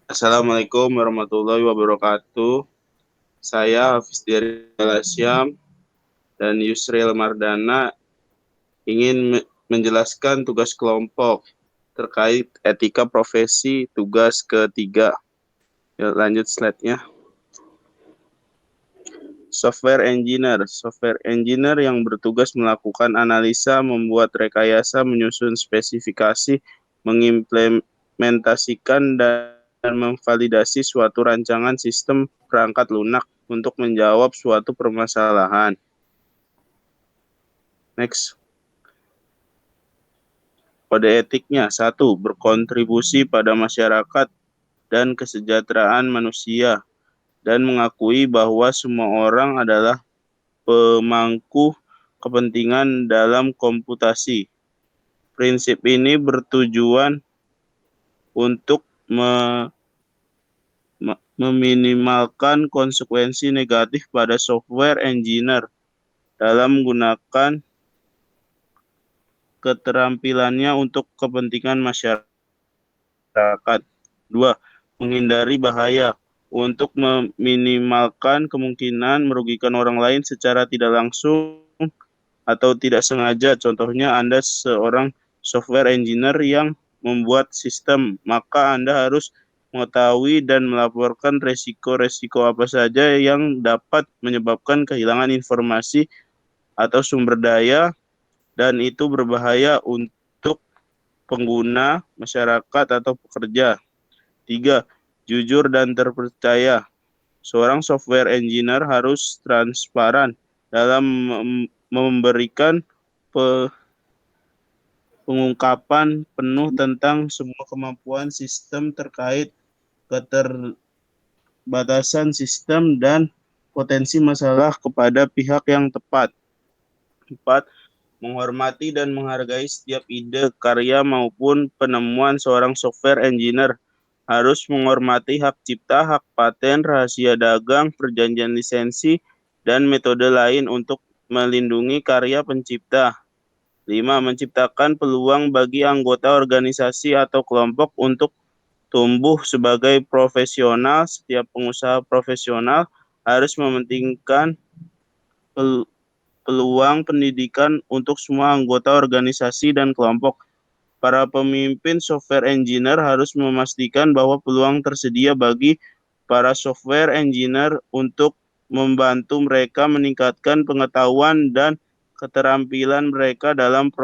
Assalamualaikum warahmatullahi wabarakatuh. Saya Hafiz Diri Alasyam dan Yusril Mardana ingin menjelaskan tugas kelompok terkait etika profesi tugas ketiga. Ya, lanjut slide-nya. Software engineer yang bertugas melakukan analisa, membuat rekayasa, menyusun spesifikasi, mengimplementasikan dan memvalidasi suatu rancangan sistem perangkat lunak untuk menjawab suatu permasalahan. Next. Kode etiknya, 1. Berkontribusi pada masyarakat dan kesejahteraan manusia dan mengakui bahwa semua orang adalah pemangku kepentingan dalam komputasi. Prinsip ini bertujuan untuk meminimalkan konsekuensi negatif pada software engineer dalam menggunakan keterampilannya untuk kepentingan masyarakat. 2. Menghindari bahaya untuk meminimalkan kemungkinan merugikan orang lain secara tidak langsung atau tidak sengaja. Contohnya Anda seorang software engineer yang membuat sistem, maka Anda harus mengetahui dan melaporkan resiko-resiko apa saja yang dapat menyebabkan kehilangan informasi atau sumber daya dan itu berbahaya untuk pengguna, masyarakat, atau pekerja. 3. Jujur dan terpercaya. Seorang software engineer harus transparan dalam memberikan pengungkapan penuh tentang semua kemampuan sistem terkait keterbatasan sistem dan potensi masalah kepada pihak yang tepat. 4. Menghormati dan menghargai setiap ide, karya, maupun penemuan seorang software engineer. Harus menghormati hak cipta, hak paten, rahasia dagang, perjanjian lisensi, dan metode lain untuk melindungi karya pencipta. 5. Menciptakan peluang bagi anggota organisasi atau kelompok untuk tumbuh sebagai profesional. Setiap pengusaha profesional harus mementingkan peluang pendidikan untuk semua anggota organisasi dan kelompok. Para pemimpin software engineer harus memastikan bahwa peluang tersedia bagi para software engineer untuk membantu mereka meningkatkan pengetahuan dan keterampilan mereka dalam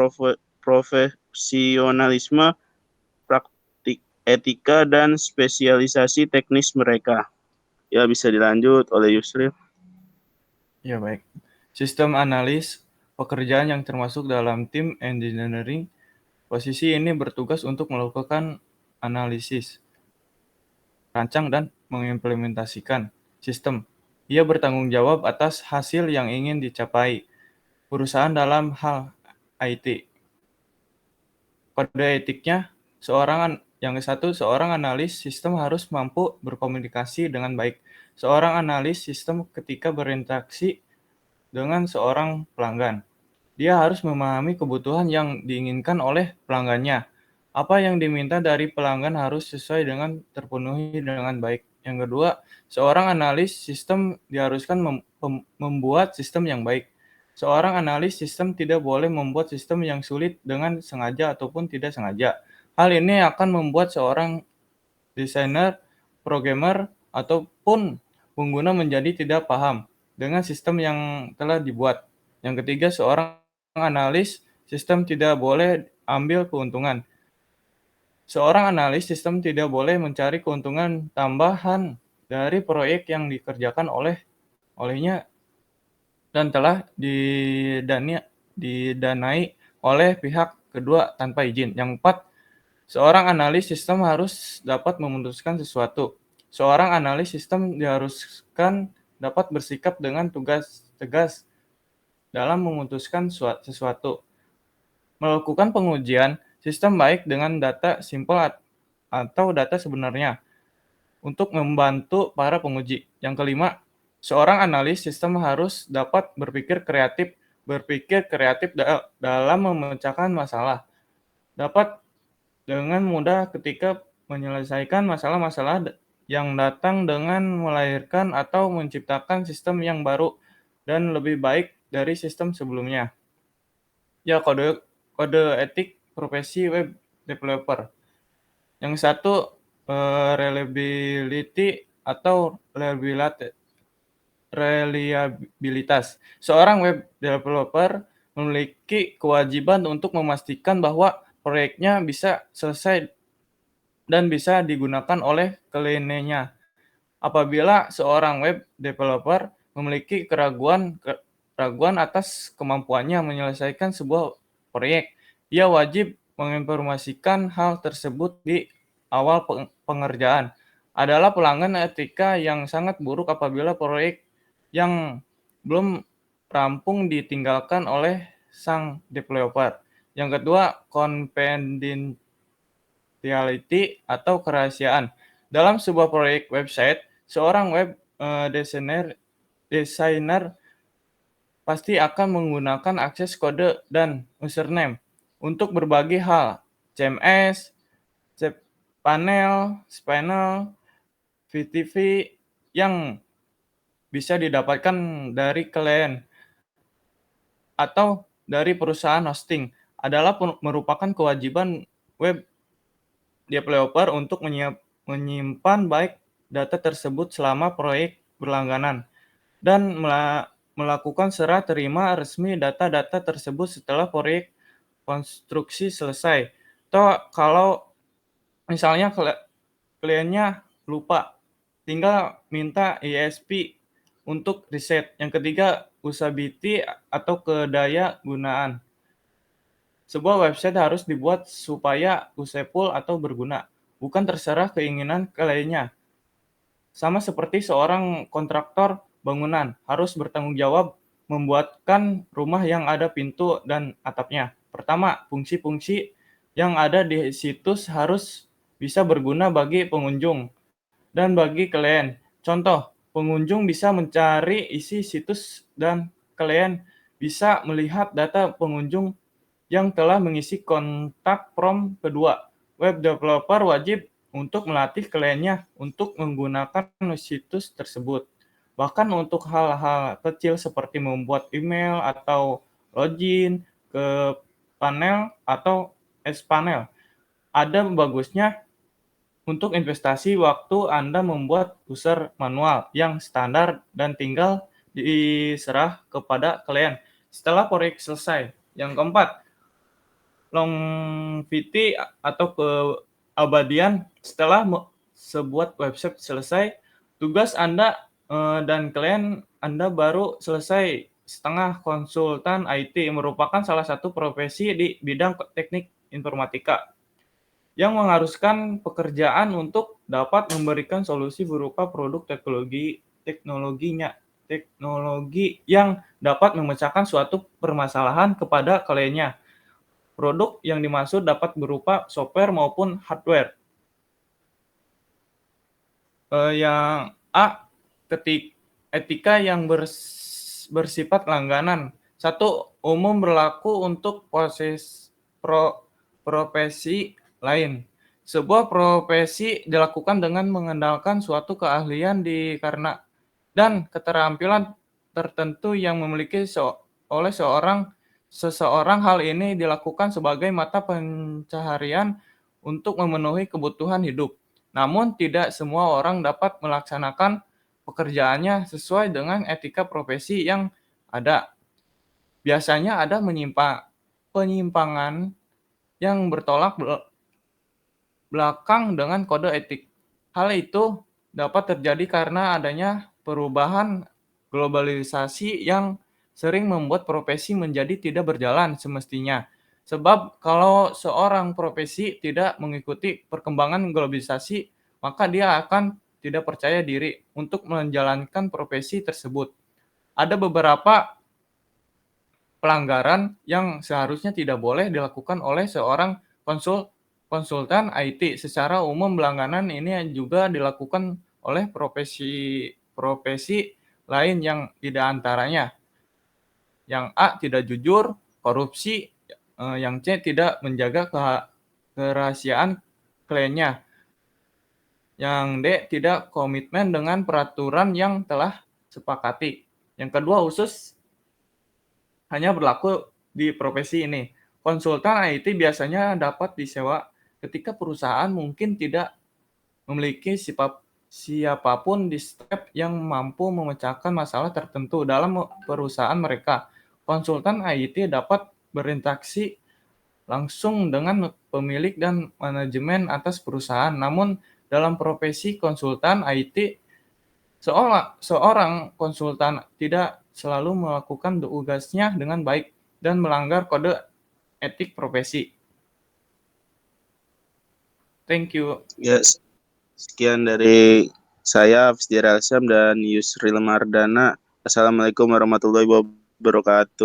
profesionalisme, praktik etika, dan spesialisasi teknis mereka. Ya, bisa dilanjut oleh Yusril. Ya, baik. Sistem analis, pekerjaan yang termasuk dalam tim engineering. Posisi ini bertugas untuk melakukan analisis, rancang, dan mengimplementasikan sistem. Ia bertanggung jawab atas hasil yang ingin dicapai perusahaan dalam hal IT. Kode etiknya, seorang analis sistem harus mampu berkomunikasi dengan baik. Seorang analis sistem ketika berinteraksi dengan seorang pelanggan, dia harus memahami kebutuhan yang diinginkan oleh pelanggannya. Apa yang diminta dari pelanggan harus sesuai dengan terpenuhi dengan baik. Yang kedua, seorang analis sistem diharuskan membuat sistem yang baik. Seorang analis sistem tidak boleh membuat sistem yang sulit dengan sengaja ataupun tidak sengaja. Hal ini akan membuat seorang desainer, programmer, ataupun pengguna menjadi tidak paham dengan sistem yang telah dibuat. Yang ketiga, seorang analis sistem tidak boleh ambil keuntungan. Seorang analis sistem tidak boleh mencari keuntungan tambahan dari proyek yang dikerjakan olehnya dan telah didanai oleh pihak kedua tanpa izin. Yang keempat, seorang analis sistem harus dapat memutuskan sesuatu. Seorang analis sistem diharuskan dapat bersikap dengan tegas dalam memutuskan sesuatu. Melakukan pengujian sistem baik dengan data simpel atau data sebenarnya untuk membantu para penguji. Yang kelima, seorang analis sistem harus dapat berpikir kreatif dalam memecahkan masalah. Dapat dengan mudah ketika menyelesaikan masalah-masalah yang datang dengan melahirkan atau menciptakan sistem yang baru dan lebih baik dari sistem sebelumnya. Ya, kode etik profesi web developer. Yang satu, reliability atau reliabilitas. Seorang web developer memiliki kewajiban untuk memastikan bahwa proyeknya bisa selesai dan bisa digunakan oleh kliennya. Apabila seorang web developer memiliki keraguan atas kemampuannya menyelesaikan sebuah proyek, ia wajib menginformasikan hal tersebut di awal pengerjaan. Adalah pelanggan etika yang sangat buruk apabila proyek yang belum rampung ditinggalkan oleh sang developer. Yang kedua, confidentiality atau kerahasiaan. Dalam sebuah proyek website, seorang web designer pasti akan menggunakan akses kode dan username untuk berbagai hal, CMS, cPanel, Spanel, VTV yang bisa didapatkan dari klien atau dari perusahaan hosting adalah merupakan kewajiban web developer untuk menyimpan baik data tersebut selama proyek berlangganan dan melakukan serah terima resmi data-data tersebut setelah proyek konstruksi selesai. Atau kalau misalnya kliennya lupa, tinggal minta ISP untuk riset. Yang ketiga, usability atau kedaya gunaan. Sebuah website harus dibuat supaya useful atau berguna, bukan terserah keinginan kliennya. Sama seperti seorang kontraktor bangunan harus bertanggung jawab membuatkan rumah yang ada pintu dan atapnya. Pertama, fungsi-fungsi yang ada di situs harus bisa berguna bagi pengunjung dan bagi klien. Contoh, pengunjung bisa mencari isi situs dan klien bisa melihat data pengunjung yang telah mengisi kontak form kedua. Web developer wajib untuk melatih kliennya untuk menggunakan situs tersebut. Bahkan untuk hal-hal kecil seperti membuat email atau login ke panel atau S-panel. Ada bagusnya untuk investasi waktu Anda membuat user manual yang standar dan tinggal diserah kepada klien setelah proyek selesai. Yang keempat, longevity atau keabadian. Setelah sebuah website selesai, tugas Anda dan klien Anda baru selesai. Setengah konsultan IT merupakan salah satu profesi di bidang teknik informatika yang mengharuskan pekerjaan untuk dapat memberikan solusi berupa produk teknologi yang dapat memecahkan suatu permasalahan kepada kliennya. Produk yang dimaksud dapat berupa software maupun hardware. Yang A, etika yang bersifat langganan. Satu, umum berlaku untuk profesi lain. Sebuah profesi dilakukan dengan mengandalkan suatu keahlian dan keterampilan tertentu yang memiliki oleh seseorang. Hal ini dilakukan sebagai mata pencaharian untuk memenuhi kebutuhan hidup. Namun tidak semua orang dapat melaksanakan pekerjaannya sesuai dengan etika profesi yang ada. Biasanya ada penyimpangan yang bertolak belakang dengan kode etik. Hal itu dapat terjadi karena adanya perubahan globalisasi yang sering membuat profesi menjadi tidak berjalan semestinya. Sebab kalau seorang profesi tidak mengikuti perkembangan globalisasi, maka dia akan tidak percaya diri untuk menjalankan profesi tersebut. Ada beberapa pelanggaran yang seharusnya tidak boleh dilakukan oleh seorang konsultan IT. Secara umum pelanggaran ini juga dilakukan oleh profesi lain yang tidak antaranya. Yang A, tidak jujur, korupsi. Yang C, tidak menjaga kerahasiaan kliennya. Yang D, tidak komitmen dengan peraturan yang telah sepakati. Yang kedua, khusus hanya berlaku di profesi ini. Konsultan IT biasanya dapat disewa ketika perusahaan mungkin tidak memiliki siapapun di step yang mampu memecahkan masalah tertentu dalam perusahaan mereka. Konsultan IT dapat berinteraksi langsung dengan pemilik dan manajemen atas perusahaan. Namun dalam profesi konsultan IT, seorang konsultan tidak selalu melakukan tugasnya dengan baik dan melanggar kode etik profesi. Thank you. Ya, sekian dari saya, Hafiz Diar Asyam dan Yusril Mardana. Assalamualaikum warahmatullahi wabarakatuh.